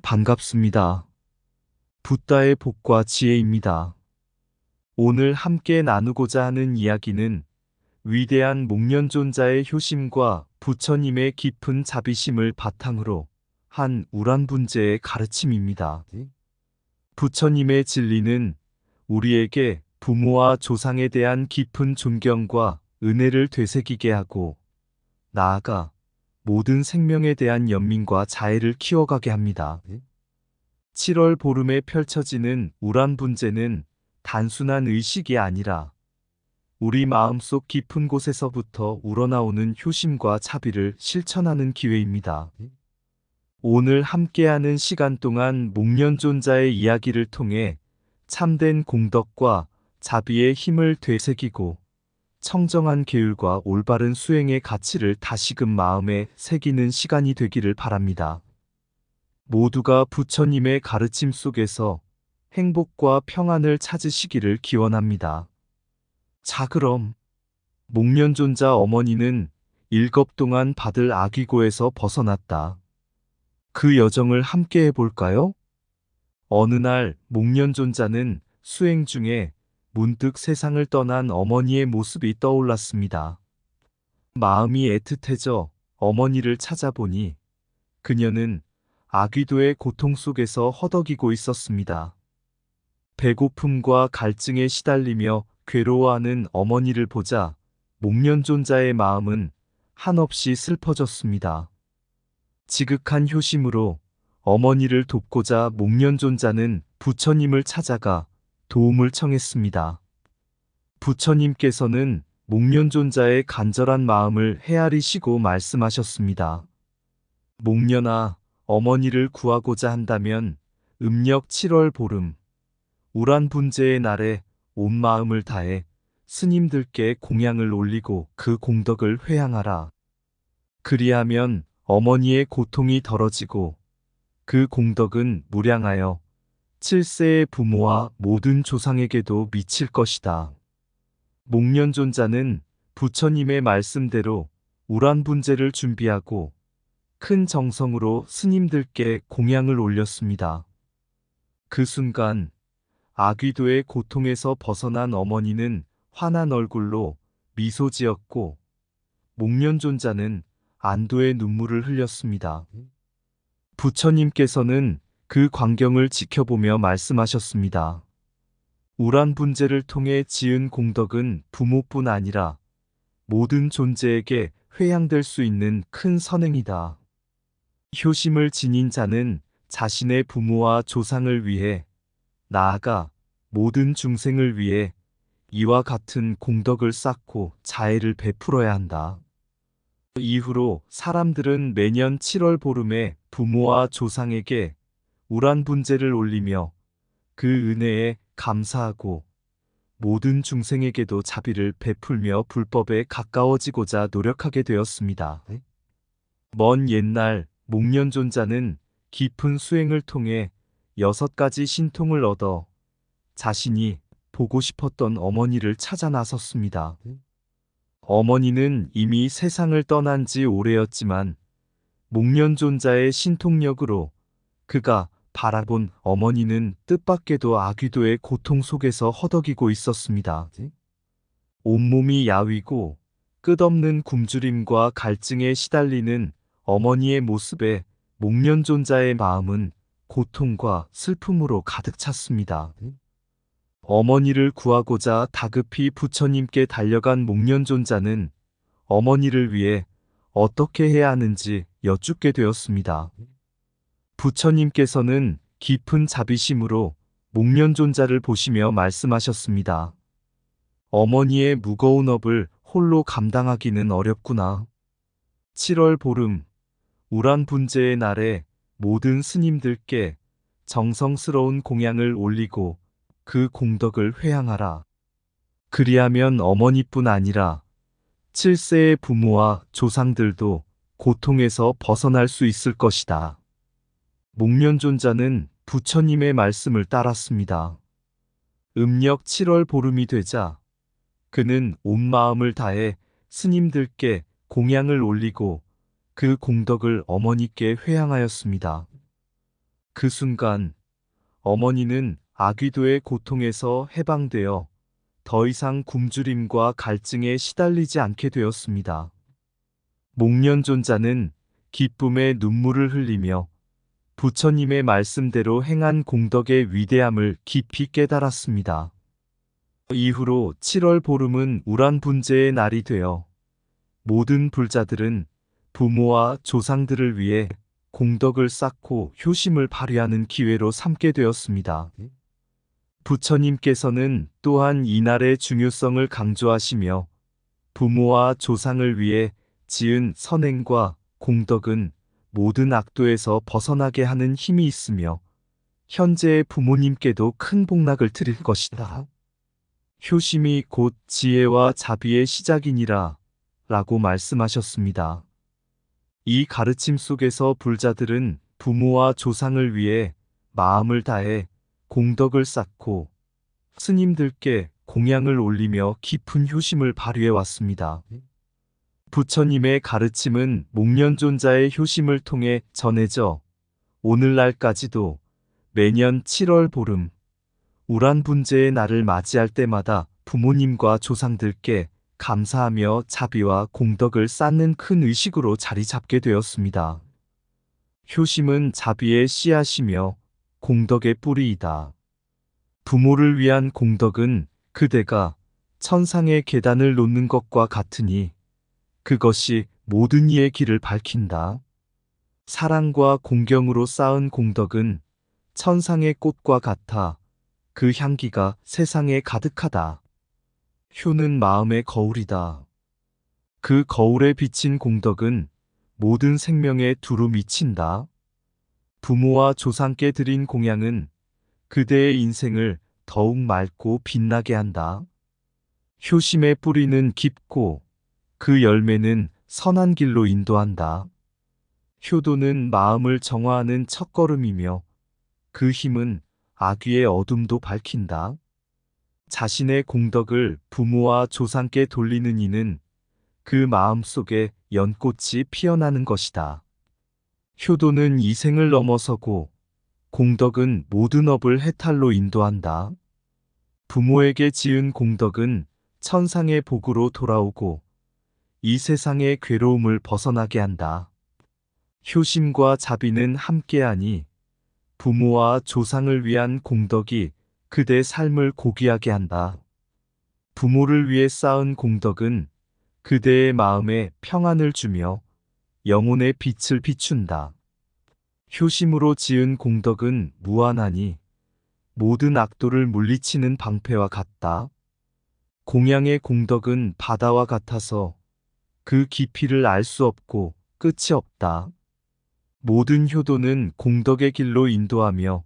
반갑습니다. 붓다의 복과 지혜입니다. 오늘 함께 나누고자 하는 이야기는 위대한 목련존자의 효심과 부처님의 깊은 자비심을 바탕으로 한 우란분재의 가르침입니다. 부처님의 진리는 우리에게 부모와 조상에 대한 깊은 존경과 은혜를 되새기게 하고 나아가 모든 생명에 대한 연민과 자애를 키워가게 합니다. 7월 보름에 펼쳐지는 우란분재는 단순한 의식이 아니라 우리 마음속 깊은 곳에서부터 우러나오는 효심과 자비를 실천하는 기회입니다. 오늘 함께하는 시간 동안 목련존자의 이야기를 통해 참된 공덕과 자비의 힘을 되새기고 청정한 계율과 올바른 수행의 가치를 다시금 마음에 새기는 시간이 되기를 바랍니다. 모두가 부처님의 가르침 속에서 행복과 평안을 찾으시기를 기원합니다. 자, 그럼 목련존자 어머니는 일겁 동안 받을 아귀고에서 벗어났다. 그 여정을 함께 해볼까요? 어느 날 목련존자는 수행 중에 문득 세상을 떠난 어머니의 모습이 떠올랐습니다. 마음이 애틋해져 어머니를 찾아보니 그녀는 아귀도의 고통 속에서 허덕이고 있었습니다. 배고픔과 갈증에 시달리며 괴로워하는 어머니를 보자 목련존자의 마음은 한없이 슬퍼졌습니다. 지극한 효심으로 어머니를 돕고자 목련존자는 부처님을 찾아가 도움을 청했습니다. 부처님께서는 목련존자의 간절한 마음을 헤아리시고 말씀하셨습니다. 목련아, 어머니를 구하고자 한다면 음력 7월 보름, 우란분재의 날에 온 마음을 다해 스님들께 공양을 올리고 그 공덕을 회향하라. 그리하면 어머니의 고통이 덜어지고 그 공덕은 무량하여 7세의 부모와 모든 조상에게도 미칠 것이다. 목련존자는 부처님의 말씀대로 우란분재를 준비하고 큰 정성으로 스님들께 공양을 올렸습니다. 그 순간 아귀도의 고통에서 벗어난 어머니는 환한 얼굴로 미소 지었고 목련존자는 안도의 눈물을 흘렸습니다. 부처님께서는 그 광경을 지켜보며 말씀하셨습니다. 우란분재를 통해 지은 공덕은 부모뿐 아니라 모든 존재에게 회양될 수 있는 큰 선행이다. 효심을 지닌 자는 자신의 부모와 조상을 위해 나아가 모든 중생을 위해 이와 같은 공덕을 쌓고 자애를 베풀어야 한다. 이후로 사람들은 매년 7월 보름에 부모와 조상에게 우란분재를 올리며 그 은혜에 감사하고 모든 중생에게도 자비를 베풀며 불법에 가까워지고자 노력하게 되었습니다. 먼 옛날 목련존자는 깊은 수행을 통해 6가지 신통을 얻어 자신이 보고 싶었던 어머니를 찾아 나섰습니다. 어머니는 이미 세상을 떠난 지 오래였지만 목련존자의 신통력으로 그가 바라본 어머니는 뜻밖에도 아귀도의 고통 속에서 허덕이고 있었습니다. 온몸이 야위고 끝없는 굶주림과 갈증에 시달리는 어머니의 모습에 목련존자의 마음은 고통과 슬픔으로 가득 찼습니다. 어머니를 구하고자 다급히 부처님께 달려간 목련존자는 어머니를 위해 어떻게 해야 하는지 여쭙게 되었습니다. 부처님께서는 깊은 자비심으로 목련존자를 보시며 말씀하셨습니다. 어머니의 무거운 업을 홀로 감당하기는 어렵구나. 7월 보름, 우란분재의 날에 모든 스님들께 정성스러운 공양을 올리고 그 공덕을 회향하라. 그리하면 어머니뿐 아니라 7세의 부모와 조상들도 고통에서 벗어날 수 있을 것이다. 목련존자는 부처님의 말씀을 따랐습니다. 음력 7월 보름이 되자 그는 온 마음을 다해 스님들께 공양을 올리고 그 공덕을 어머니께 회향하였습니다. 그 순간 어머니는 아귀도의 고통에서 해방되어 더 이상 굶주림과 갈증에 시달리지 않게 되었습니다. 목련존자는 기쁨의 눈물을 흘리며 부처님의 말씀대로 행한 공덕의 위대함을 깊이 깨달았습니다. 이후로 7월 보름은 우란분재의 날이 되어 모든 불자들은 부모와 조상들을 위해 공덕을 쌓고 효심을 발휘하는 기회로 삼게 되었습니다. 부처님께서는 또한 이날의 중요성을 강조하시며 부모와 조상을 위해 지은 선행과 공덕은 모든 악도에서 벗어나게 하는 힘이 있으며 현재의 부모님께도 큰 복락을 드릴 것이다. 효심이 곧 지혜와 자비의 시작이니라 라고 말씀하셨습니다. 이 가르침 속에서 불자들은 부모와 조상을 위해 마음을 다해 공덕을 쌓고 스님들께 공양을 올리며 깊은 효심을 발휘해 왔습니다. 부처님의 가르침은 목련존자의 효심을 통해 전해져 오늘날까지도 매년 7월 보름 우란분재의 날을 맞이할 때마다 부모님과 조상들께 감사하며 자비와 공덕을 쌓는 큰 의식으로 자리 잡게 되었습니다. 효심은 자비의 씨앗이며 공덕의 뿌리이다. 부모를 위한 공덕은 그대가 천상의 계단을 놓는 것과 같으니 그것이 모든 이의 길을 밝힌다. 사랑과 공경으로 쌓은 공덕은 천상의 꽃과 같아 그 향기가 세상에 가득하다. 효는 마음의 거울이다. 그 거울에 비친 공덕은 모든 생명에 두루 미친다. 부모와 조상께 드린 공양은 그대의 인생을 더욱 맑고 빛나게 한다. 효심의 뿌리는 깊고 그 열매는 선한 길로 인도한다. 효도는 마음을 정화하는 첫걸음이며 그 힘은 악귀의 어둠도 밝힌다. 자신의 공덕을 부모와 조상께 돌리는 이는 그 마음 속에 연꽃이 피어나는 것이다. 효도는 이생을 넘어서고 공덕은 모든 업을 해탈로 인도한다. 부모에게 지은 공덕은 천상의 복으로 돌아오고 이 세상의 괴로움을 벗어나게 한다. 효심과 자비는 함께하니 부모와 조상을 위한 공덕이 그대 삶을 고귀하게 한다. 부모를 위해 쌓은 공덕은 그대의 마음에 평안을 주며 영혼의 빛을 비춘다. 효심으로 지은 공덕은 무한하니 모든 악도를 물리치는 방패와 같다. 공양의 공덕은 바다와 같아서 그 깊이를 알 수 없고 끝이 없다. 모든 효도는 공덕의 길로 인도하며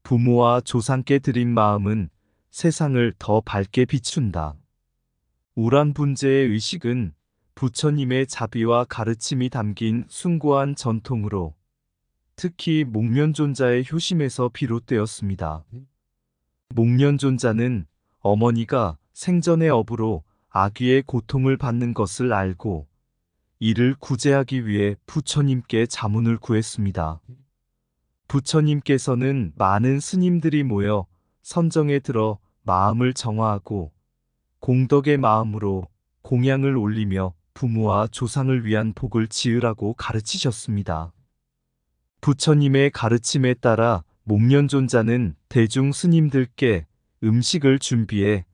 부모와 조상께 드린 마음은 세상을 더 밝게 비춘다. 우란분재의 의식은 부처님의 자비와 가르침이 담긴 숭고한 전통으로 특히 목련존자의 효심에서 비롯되었습니다. 목련존자는 어머니가 생전의 업으로 아귀의 고통을 받는 것을 알고 이를 구제하기 위해 부처님께 자문을 구했습니다. 부처님께서는 많은 스님들이 모여 선정에 들어 마음을 정화하고 공덕의 마음으로 공양을 올리며 부모와 조상을 위한 복을 지으라고 가르치셨습니다. 부처님의 가르침에 따라 목련존자는 대중 스님들께 음식을 준비해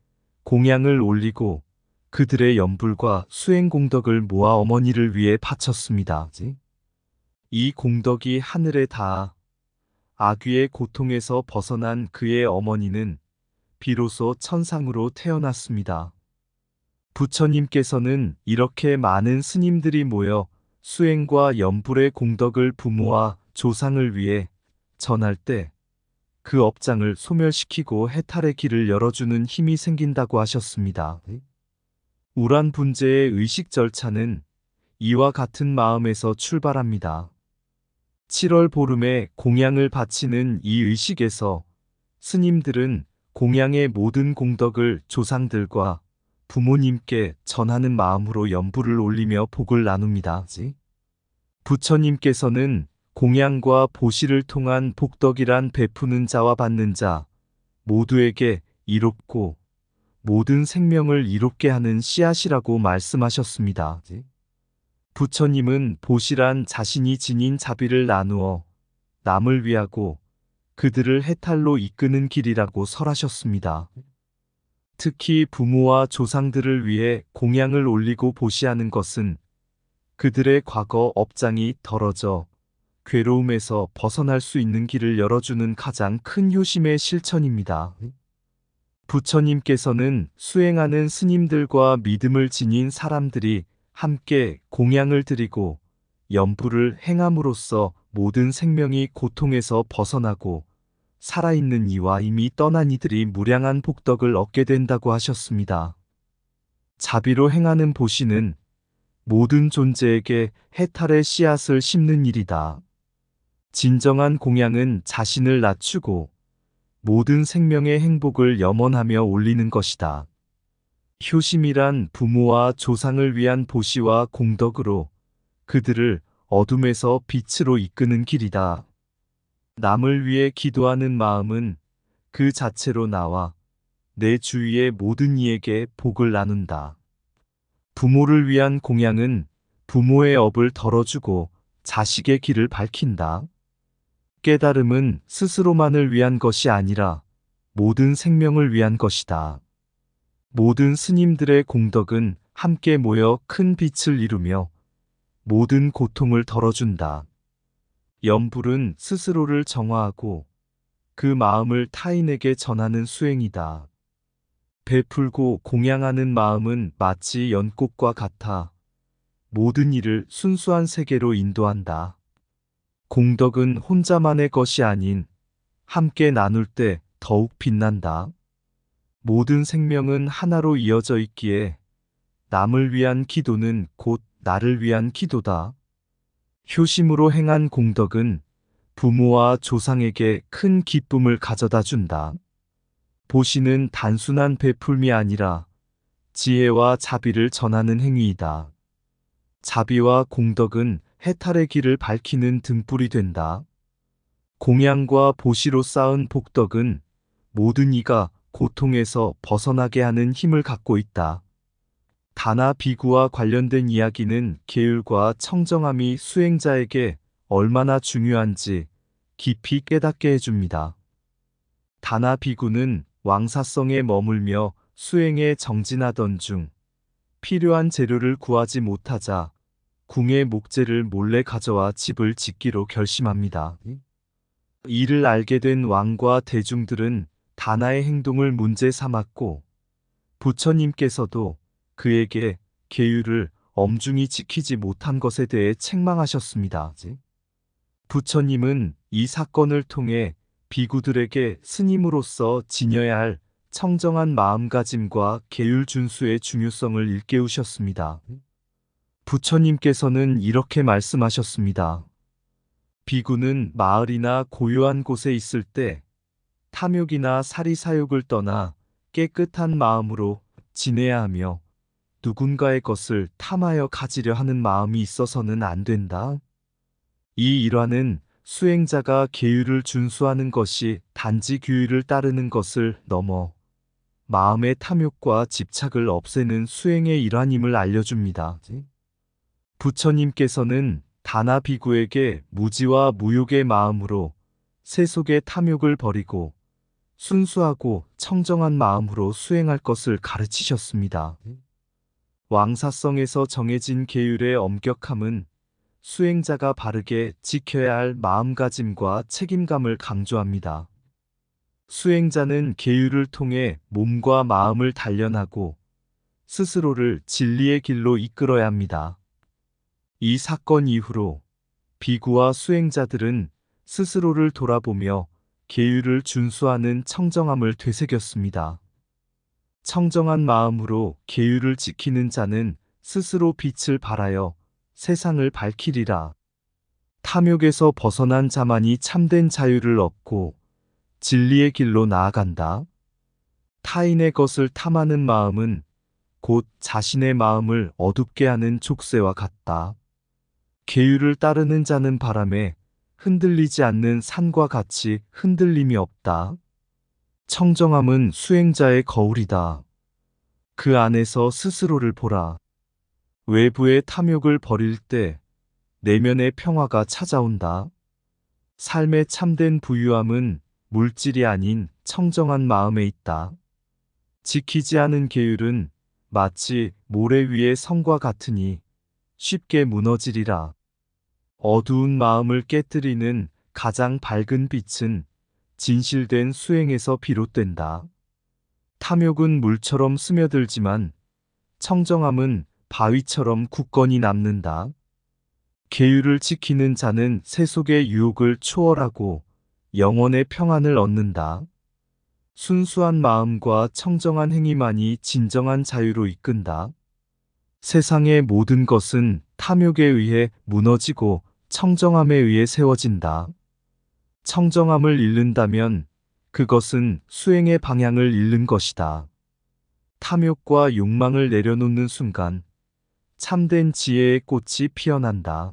공양을 올리고 그들의 연불과 수행 공덕을 모아 어머니를 위해 바쳤습니다. 이 공덕이 하늘에 닿아 아귀의 고통에서 벗어난 그의 어머니는 비로소 천상으로 태어났습니다. 부처님께서는 이렇게 많은 스님들이 모여 수행과 연불의 공덕을 부모와 조상을 위해 전할 때 그 업장을 소멸시키고 해탈의 길을 열어주는 힘이 생긴다고 하셨습니다. 우란분재의 의식 절차는 이와 같은 마음에서 출발합니다. 7월 보름에 공양을 바치는 이 의식에서 스님들은 공양의 모든 공덕을 조상들과 부모님께 전하는 마음으로 연불을 올리며 복을 나눕니다. 부처님께서는 공양과 보시를 통한 복덕이란 베푸는 자와 받는 자 모두에게 이롭고 모든 생명을 이롭게 하는 씨앗이라고 말씀하셨습니다. 부처님은 보시란 자신이 지닌 자비를 나누어 남을 위하고 그들을 해탈로 이끄는 길이라고 설하셨습니다. 특히 부모와 조상들을 위해 공양을 올리고 보시하는 것은 그들의 과거 업장이 덜어져 괴로움에서 벗어날 수 있는 길을 열어주는 가장 큰 효심의 실천입니다. 부처님께서는 수행하는 스님들과 믿음을 지닌 사람들이 함께 공양을 드리고 연부를 행함으로써 모든 생명이 고통에서 벗어나고 살아있는 이와 이미 떠난 이들이 무량한 복덕을 얻게 된다고 하셨습니다. 자비로 행하는 보시는 모든 존재에게 해탈의 씨앗을 심는 일이다. 진정한 공양은 자신을 낮추고 모든 생명의 행복을 염원하며 올리는 것이다. 효심이란 부모와 조상을 위한 보시와 공덕으로 그들을 어둠에서 빛으로 이끄는 길이다. 남을 위해 기도하는 마음은 그 자체로 나와 내 주위의 모든 이에게 복을 나눈다. 부모를 위한 공양은 부모의 업을 덜어주고 자식의 길을 밝힌다. 깨달음은 스스로만을 위한 것이 아니라 모든 생명을 위한 것이다. 모든 스님들의 공덕은 함께 모여 큰 빛을 이루며 모든 고통을 덜어준다. 염불은 스스로를 정화하고 그 마음을 타인에게 전하는 수행이다. 베풀고 공양하는 마음은 마치 연꽃과 같아 모든 일을 순수한 세계로 인도한다. 공덕은 혼자만의 것이 아닌 함께 나눌 때 더욱 빛난다. 모든 생명은 하나로 이어져 있기에 남을 위한 기도는 곧 나를 위한 기도다. 효심으로 행한 공덕은 부모와 조상에게 큰 기쁨을 가져다 준다. 보시는 단순한 베풀미 아니라 지혜와 자비를 전하는 행위이다. 자비와 공덕은 해탈의 길을 밝히는 등불이 된다. 공양과 보시로 쌓은 복덕은 모든 이가 고통에서 벗어나게 하는 힘을 갖고 있다. 다나 비구와 관련된 이야기는 계율과 청정함이 수행자에게 얼마나 중요한지 깊이 깨닫게 해줍니다. 다나 비구는 왕사성에 머물며 수행에 정진하던 중 필요한 재료를 구하지 못하자 궁의 목재를 몰래 가져와 집을 짓기로 결심합니다. 이를 알게 된 왕과 대중들은 다나의 행동을 문제 삼았고 부처님께서도 그에게 계율을 엄중히 지키지 못한 것에 대해 책망하셨습니다. 부처님은 이 사건을 통해 비구들에게 스님으로서 지녀야 할 청정한 마음가짐과 계율 준수의 중요성을 일깨우셨습니다. 부처님께서는 이렇게 말씀하셨습니다. 비구는 마을이나 고요한 곳에 있을 때 탐욕이나 사리사욕을 떠나 깨끗한 마음으로 지내야 하며 누군가의 것을 탐하여 가지려 하는 마음이 있어서는 안 된다. 이 일화는 수행자가 계율을 준수하는 것이 단지 규율을 따르는 것을 넘어 마음의 탐욕과 집착을 없애는 수행의 일환임을 알려줍니다. 부처님께서는 다나 비구에게 무지와 무욕의 마음으로 세속의 탐욕을 버리고 순수하고 청정한 마음으로 수행할 것을 가르치셨습니다. 왕사성에서 정해진 계율의 엄격함은 수행자가 바르게 지켜야 할 마음가짐과 책임감을 강조합니다. 수행자는 계율을 통해 몸과 마음을 단련하고 스스로를 진리의 길로 이끌어야 합니다. 이 사건 이후로 비구와 수행자들은 스스로를 돌아보며 계율을 준수하는 청정함을 되새겼습니다. 청정한 마음으로 계율을 지키는 자는 스스로 빛을 발하여 세상을 밝히리라. 탐욕에서 벗어난 자만이 참된 자유를 얻고 진리의 길로 나아간다. 타인의 것을 탐하는 마음은 곧 자신의 마음을 어둡게 하는 족쇄와 같다. 계율을 따르는 자는 바람에 흔들리지 않는 산과 같이 흔들림이 없다. 청정함은 수행자의 거울이다. 그 안에서 스스로를 보라. 외부의 탐욕을 버릴 때 내면의 평화가 찾아온다. 삶의 참된 부유함은 물질이 아닌 청정한 마음에 있다. 지키지 않은 계율은 마치 모래 위의 성과 같으니 쉽게 무너지리라. 어두운 마음을 깨뜨리는 가장 밝은 빛은 진실된 수행에서 비롯된다. 탐욕은 물처럼 스며들지만 청정함은 바위처럼 굳건히 남는다. 계율을 지키는 자는 세속의 유혹을 초월하고 영혼의 평안을 얻는다. 순수한 마음과 청정한 행위만이 진정한 자유로 이끈다. 세상의 모든 것은 탐욕에 의해 무너지고 청정함에 의해 세워진다. 청정함을 잃는다면 그것은 수행의 방향을 잃는 것이다. 탐욕과 욕망을 내려놓는 순간 참된 지혜의 꽃이 피어난다.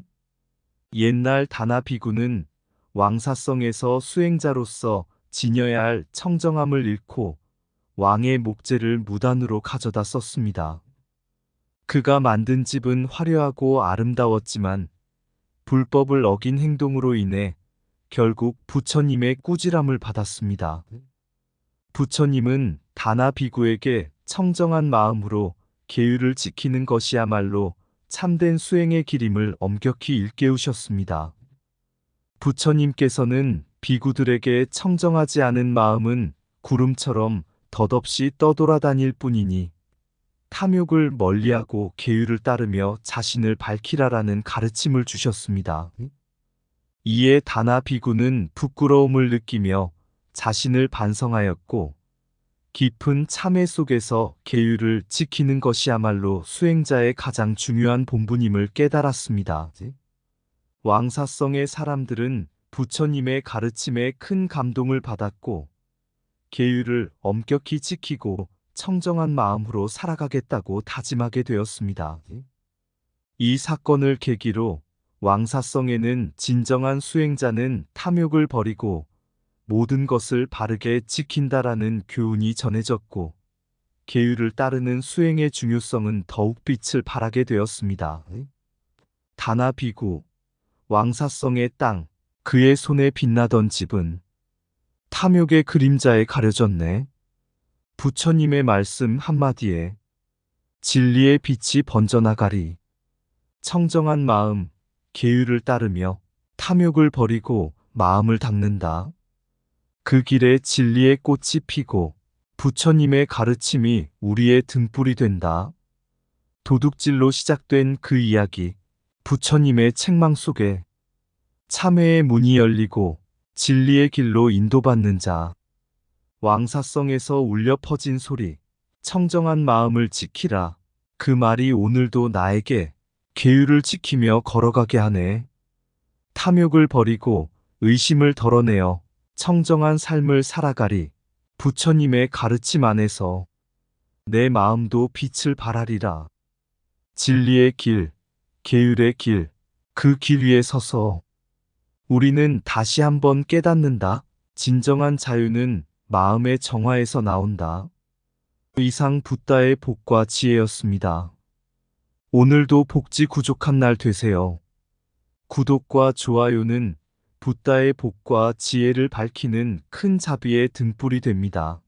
옛날 다나 비구는 왕사성에서 수행자로서 지녀야 할 청정함을 잃고 왕의 목재를 무단으로 가져다 썼습니다. 그가 만든 집은 화려하고 아름다웠지만 불법을 어긴 행동으로 인해 결국 부처님의 꾸지람을 받았습니다. 부처님은 다나 비구에게 청정한 마음으로 계율을 지키는 것이야말로 참된 수행의 길임을 엄격히 일깨우셨습니다. 부처님께서는 비구들에게 청정하지 않은 마음은 구름처럼 덧없이 떠돌아다닐 뿐이니 탐욕을 멀리하고 계율을 따르며 자신을 밝히라라는 가르침을 주셨습니다. 이에 다나 비구는 부끄러움을 느끼며 자신을 반성하였고 깊은 참회 속에서 계율을 지키는 것이야말로 수행자의 가장 중요한 본분임을 깨달았습니다. 왕사성의 사람들은 부처님의 가르침에 큰 감동을 받았고 계율을 엄격히 지키고 청정한 마음으로 살아가겠다고 다짐하게 되었습니다. 이 사건을 계기로 왕사성에는 진정한 수행자는 탐욕을 버리고 모든 것을 바르게 지킨다라는 교훈이 전해졌고 계율을 따르는 수행의 중요성은 더욱 빛을 발하게 되었습니다. 다나 비구, 왕사성의 땅, 그의 손에 빛나던 집은 탐욕의 그림자에 가려졌네. 부처님의 말씀 한마디에 진리의 빛이 번져나가리. 청정한 마음, 계율을 따르며 탐욕을 버리고 마음을 닦는다. 그 길에 진리의 꽃이 피고 부처님의 가르침이 우리의 등불이 된다. 도둑질로 시작된 그 이야기, 부처님의 책망 속에 참회의 문이 열리고 진리의 길로 인도받는 자, 왕사성에서 울려 퍼진 소리, 청정한 마음을 지키라. 그 말이 오늘도 나에게 계율을 지키며 걸어가게 하네. 탐욕을 버리고 의심을 덜어내어 청정한 삶을 살아가리. 부처님의 가르침 안에서 내 마음도 빛을 발하리라. 진리의 길, 계율의 길, 그 길 위에 서서 우리는 다시 한번 깨닫는다. 진정한 자유는 마음의 정화에서 나온다. 이상 붓다의 복과 지혜였습니다. 오늘도 복지 구족한 날 되세요. 구독과 좋아요는 붓다의 복과 지혜를 밝히는 큰 자비의 등불이 됩니다.